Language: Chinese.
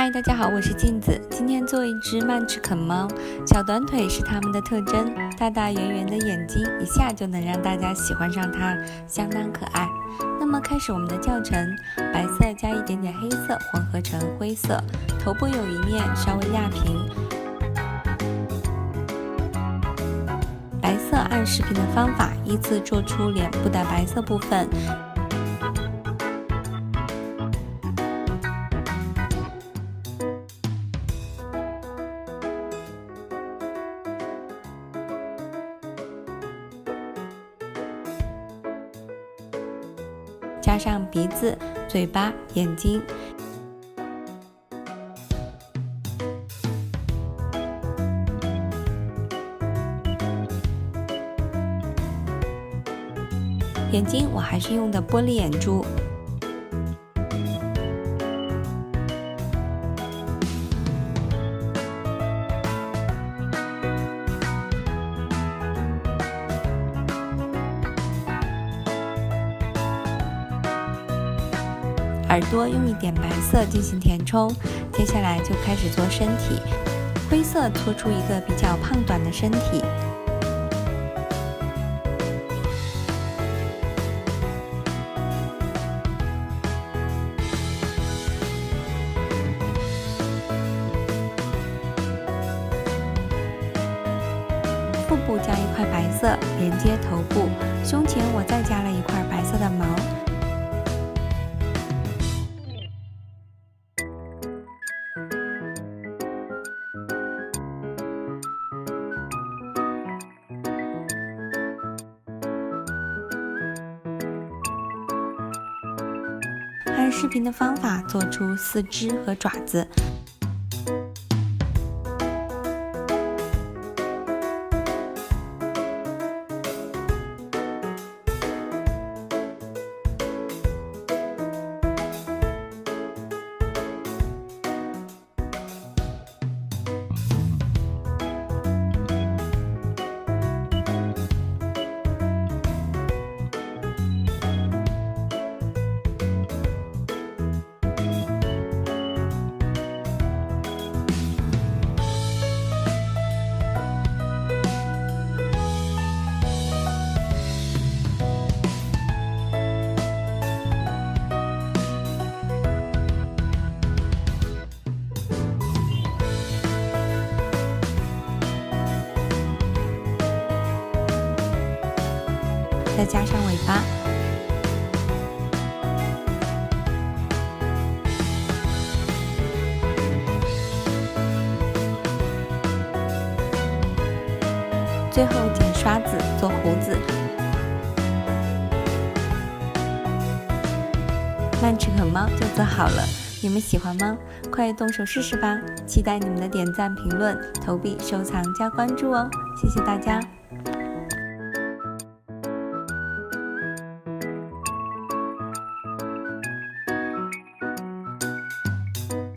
嗨，大家好，我是镜子。今天做一只曼赤肯猫，小短腿是它们的特征，大大圆圆的眼睛一下就能让大家喜欢上它，相当可爱。那么开始我们的教程，白色加一点点黑色混合成灰色，头部有一面稍微压平。白色按视频的方法依次做出脸部的白色部分。加上鼻子、嘴巴、眼睛。眼睛我还是用的玻璃眼珠。耳朵用一点白色进行填充，接下来就开始做身体，灰色搓出一个比较胖短的身体。腹部加一块白色连接头部，胸前我再加了一块白色的毛。按视频的方法做出四肢和爪子。再加上尾巴，最后剪刷子做胡子。曼赤肯猫就做好了，你们喜欢吗？快动手试试吧！期待你们的点赞、评论、投币、收藏加关注哦！谢谢大家。